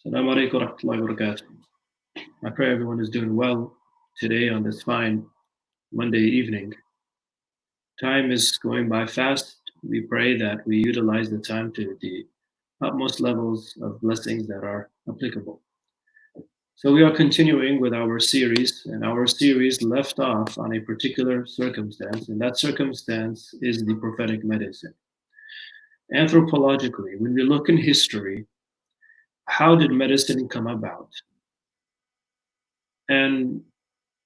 Assalamu alaikum wa rahmatullahi wa barakatuh. I pray everyone is doing well today on this fine Monday evening. Time is going by fast. We pray that we utilize the time to the utmost levels of blessings that are applicable. So we are continuing with our series, and our series left off on a particular circumstance, and that circumstance is the prophetic medicine. Anthropologically, when we look in history, how did medicine come about? And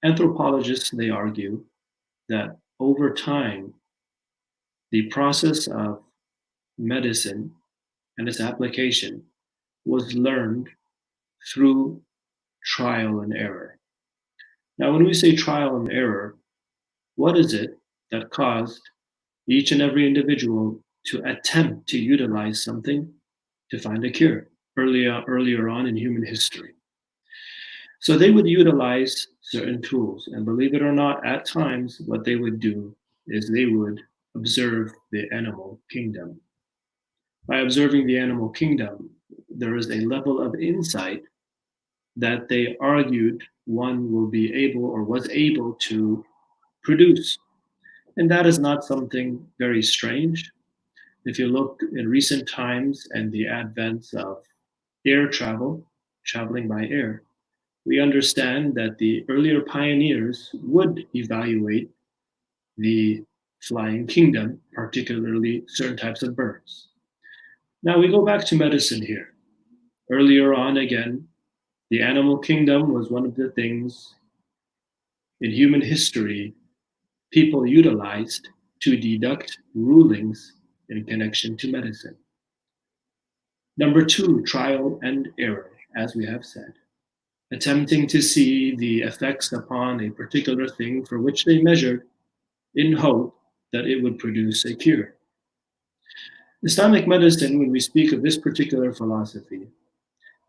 anthropologists, they argue that over time, the process of medicine and its application was learned through trial and error. Now, when we say trial and error, what is it that caused each and every individual to attempt to utilize something to find a cure earlier on in human history? So they would utilize certain tools, and believe it or not, at times what they would do is they would observe the animal kingdom. By observing the animal kingdom, there is a level of insight that they argued one will be able or was able to produce. And that is not something very strange. If you look in recent times and the advent of air travel, traveling by air, we understand that the earlier pioneers would evaluate the flying kingdom, particularly certain types of birds. Now we go back to medicine here. Earlier on, again, the animal kingdom was one of the things in human history people utilized to deduct rulings in connection to medicine. Number two, trial and error, as we have said, attempting to see the effects upon a particular thing for which they measured in hope that it would produce a cure. Islamic medicine, when we speak of this particular philosophy,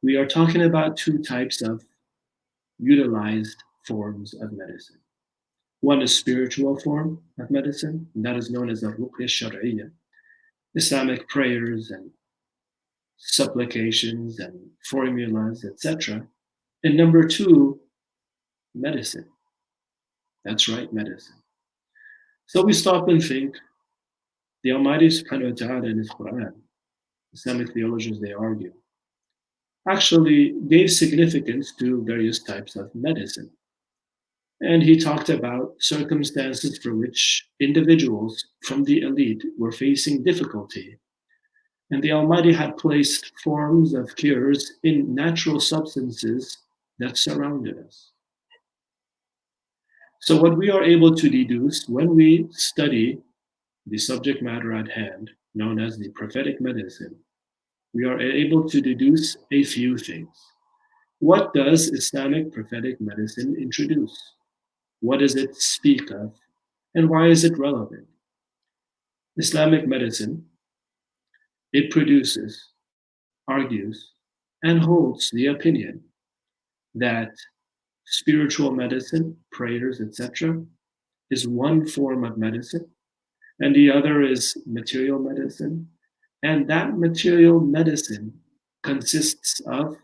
we are talking about two types of utilized forms of medicine. One is spiritual form of medicine, and that is known as the ruqya shar'iyya, Islamic prayers and supplications and formulas, etc. And number two, medicine. That's right, medicine. So we stop and think, the Almighty subhanahu wa ta'ala in His Quran, Islamic theologians, they argue, actually gave significance to various types of medicine. And he talked about circumstances for which individuals from the elite were facing difficulty. And the Almighty had placed forms of cures in natural substances that surrounded us. So, what we are able to deduce when we study the subject matter at hand, known as the prophetic medicine, we are able to deduce a few things. What does Islamic prophetic medicine introduce? What does it speak of? And why is it relevant? Islamic medicine, it produces, argues, and holds the opinion that spiritual medicine, prayers, etc., is one form of medicine, and the other is material medicine. And that material medicine consists of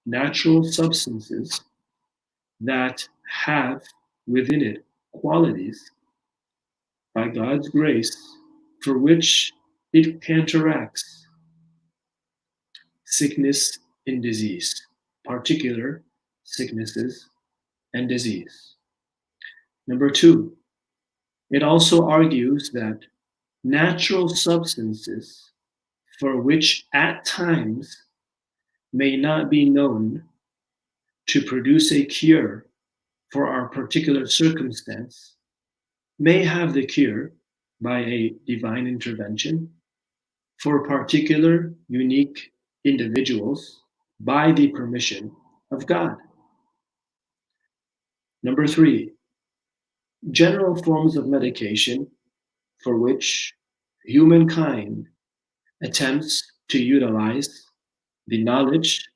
natural substances that have within it qualities by God's grace for which it counteracts sickness and disease, particular sicknesses and disease. Number two, it also argues that natural substances for which at times may not be known to produce a cure for our particular circumstance may have the cure by a divine intervention for particular unique individuals by the permission of God. Number three, general forms of medication for which humankind attempts to utilize the knowledge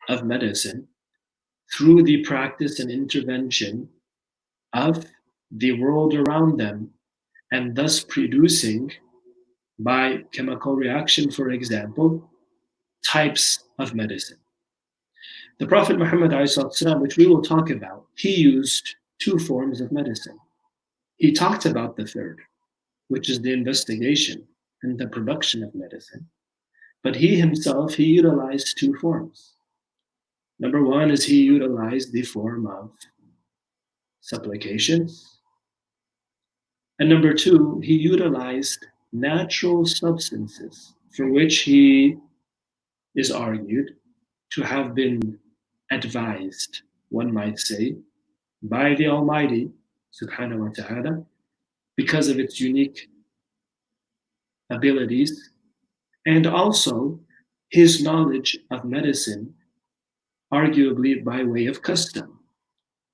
of medicine through the practice and intervention of the world around them, and thus producing, by chemical reaction, for example, types of medicine. The Prophet Muhammad, ﷺ, which we will talk about, he used two forms of medicine. He talked about the third, which is the investigation and the production of medicine. But he himself, he utilized two forms. Number one is he utilized the form of supplications. And number two, he utilized natural substances for which he is argued to have been advised, one might say, by the Almighty subhanahu wa ta'ala because of its unique abilities and also his knowledge of medicine, arguably by way of custom.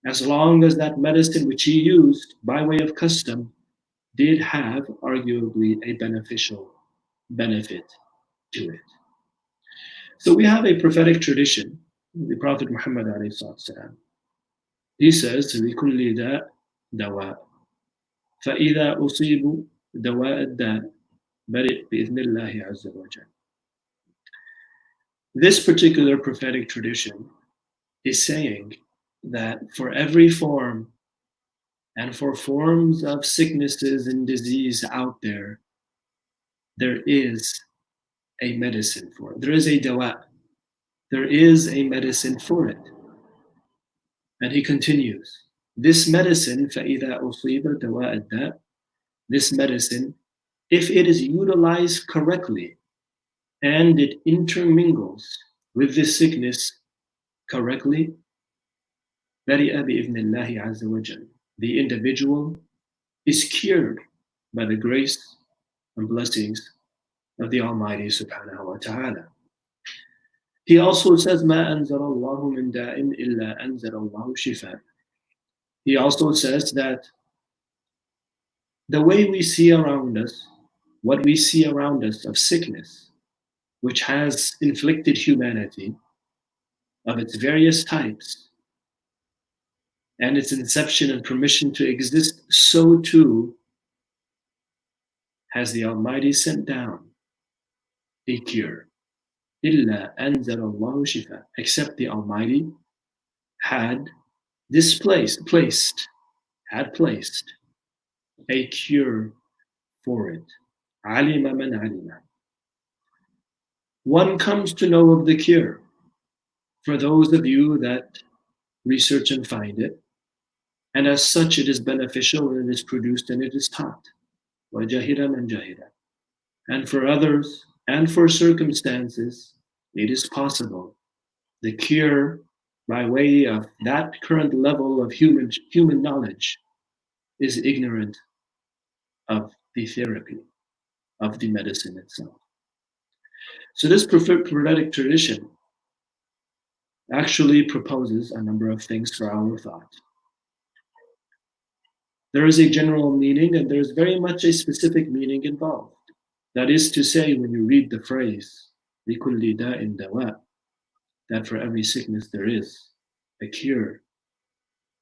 As long as that medicine which he used by way of custom did have arguably a beneficial benefit to it. So we have a prophetic tradition. The Prophet Muhammad alayhi he says, لِكُلِّ دَاء دَوَاء فَإِذَا أُصِيبُ دَوَاء الدَّاء بَرِئْ بِإِذْنِ اللَّهِ عَزَّ وَجَلَّ. This particular prophetic tradition is saying that for every form and for forms of sicknesses and disease out there, there is a medicine for it. There is a dawa. There is a medicine for it. And he continues, this medicine, فَإِذَا أُصِيبَ دَوَاءَ الدَّاء, this medicine, if it is utilized correctly and it intermingles with the sickness correctly, بَرِئَ بِإِذْنِ اللَّهِ عَزَّ وَجَلَّ. The individual is cured by the grace and blessings of the Almighty subhanahu wa ta'ala. He also says, مَا أَنزَلَ اللَّهُ مِن دَاءٍ إِلَّا أَنزَلَ اللَّهُ شِفَاءً. He also says that the way we see around us, what we see around us of sickness, which has inflicted humanity of its various types, and its inception and permission to exist, so too has the Almighty sent down a cure. إِلَّا أَنزَلَ اللَّهُ شِفَاءً. Except the Almighty had placed a cure for it. عَلِمَ مَنْ عَلِمَ. One comes to know of the cure for those of you that research and find it, and as such it is beneficial and it is produced and it is taught. وَجَهِلَ مَنْ جَهِلَ. And for others and for circumstances, it is possible. The cure by way of that current level of human knowledge is ignorant of the therapy, of the medicine itself. So this prophetic tradition actually proposes a number of things for our thought. There is a general meaning and there's very much a specific meaning involved. That is to say, when you read the phrase, لِكُلِّ دَاءٍ دَوَاء, that for every sickness there is a cure.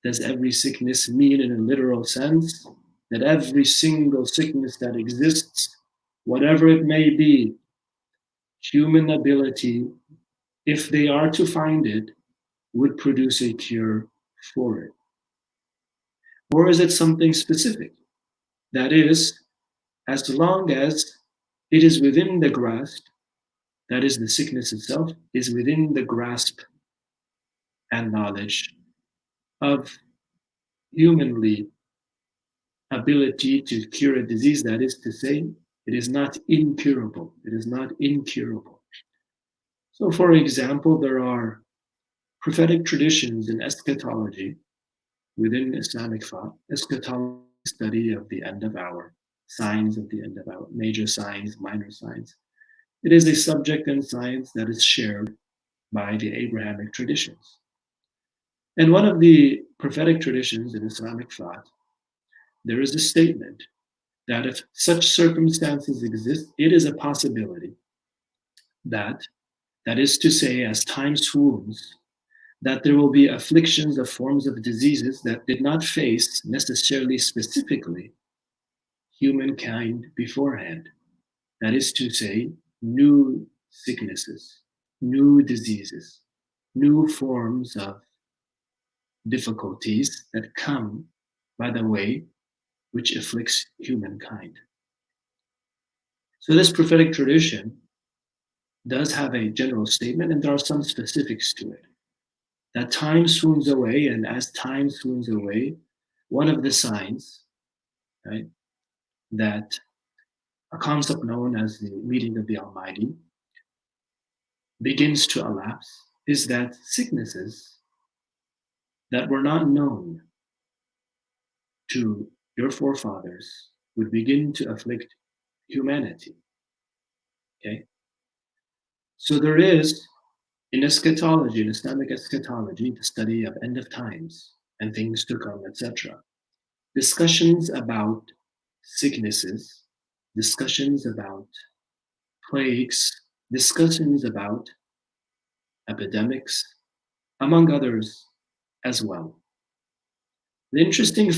Does every sickness mean in a literal sense that every single sickness that exists, whatever it may be, human ability, if they are to find it, would produce a cure for it? Or is it something specific? That is, as long as it is within the grasp, that is, the sickness itself is within the grasp and knowledge of humanly ability to cure a disease, that is to say, it is not incurable. It is not incurable. So, for example, there are prophetic traditions in eschatology within Islamic thought. Eschatology is the study of the end of hour, signs of the end of hour, major signs, minor signs. It is a subject in science that is shared by the Abrahamic traditions. And one of the prophetic traditions in Islamic thought, there is a statement that if such circumstances exist, it is a possibility that, that is to say, as time swoons, that there will be afflictions of forms of diseases that did not face necessarily specifically humankind beforehand. That is to say, new sicknesses, new diseases, new forms of difficulties that come by the way which afflicts humankind. So this prophetic tradition does have a general statement, and there are some specifics to it. That time swoons away, and as time swoons away, one of the signs, right, that a concept known as the meeting of the Almighty begins to elapse is that sicknesses that were not known to your forefathers would begin to afflict humanity. Okay? So there is in eschatology, in Islamic eschatology, the study of end of times and things to come, etc., discussions about sicknesses, discussions about plagues, discussions about epidemics, among others as well. The interesting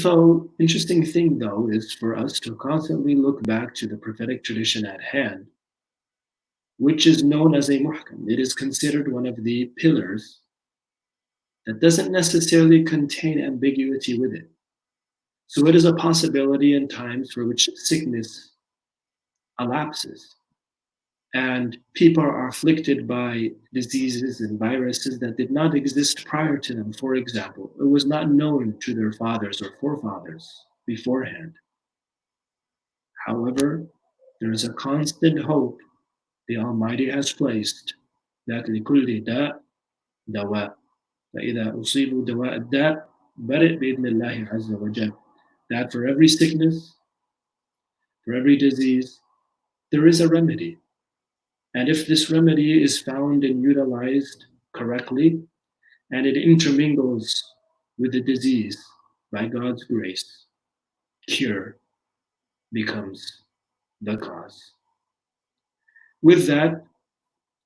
thing, though, is for us to constantly look back to the prophetic tradition at hand, which is known as a muhkam. It is considered one of the pillars that doesn't necessarily contain ambiguity with it. So it is a possibility in times for which sickness elapses and people are afflicted by diseases and viruses that did not exist prior to them. For example, it was not known to their fathers or forefathers beforehand. However, there is a constant hope the Almighty has placed that لكل داء دواء فإذا أصيبوا دواء الداء برئ بإذن الله عز وجل, that for every sickness, for every disease, there is a remedy. And if this remedy is found and utilized correctly, and it intermingles with the disease by God's grace, cure becomes the cause. With that,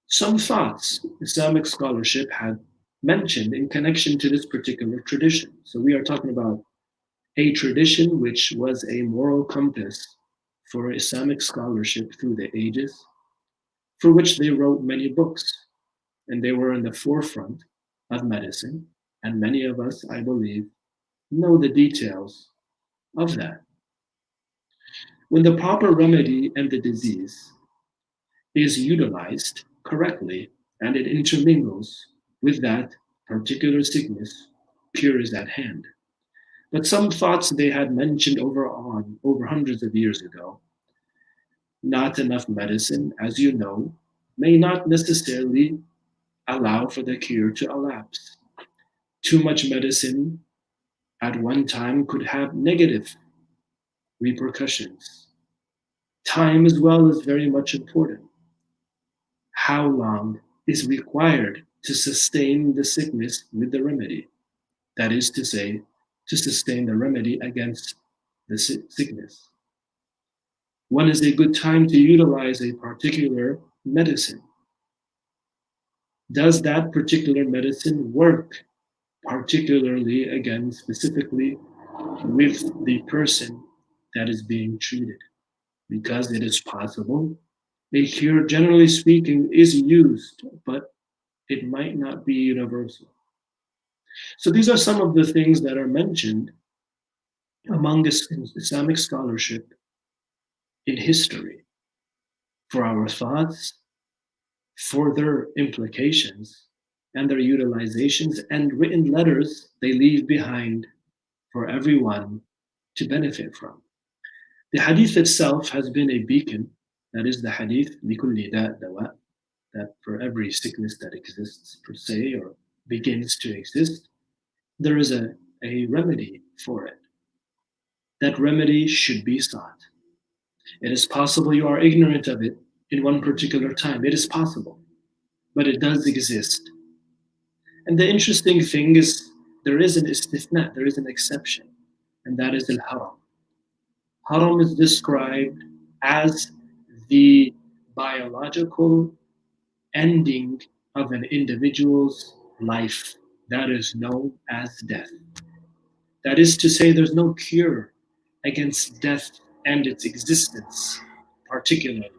some thoughts Islamic scholarship had mentioned in connection to this particular tradition. So we are talking about a tradition which was a moral compass for Islamic scholarship through the ages, for which they wrote many books, and they were in the forefront of medicine. And many of us, I believe, know the details of that. When the proper remedy and the disease is utilized correctly and it intermingles with that particular sickness, cure is at hand. But some thoughts they had mentioned over hundreds of years ago, not enough medicine, as you know, may not necessarily allow for the cure to elapse. Too much medicine at one time could have negative repercussions. Time as well is very much important. How long is required to sustain the sickness with the remedy? That is to say, to sustain the remedy against the sickness. When is a good time to utilize a particular medicine? Does that particular medicine work particularly, again, specifically with the person that is being treated? Because it is possible a cure, generally speaking, is used, but it might not be universal. So these are some of the things that are mentioned among this Islamic scholarship in history for our thoughts, for their implications, and their utilizations, and written letters they leave behind for everyone to benefit from. The hadith itself has been a beacon. That is the hadith, لِكُلِّ دَاءٍ دَوَاءٍ, that for every sickness that exists per se or begins to exist, there is a remedy for it. That remedy should be sought. It is possible you are ignorant of it in one particular time. It is possible, but it does exist. And the interesting thing is there is an istithna, there is an exception, and that is al-haram. Haram is described as the biological ending of an individual's life. That is known as death. That is to say, there's no cure against death and its existence, particularly.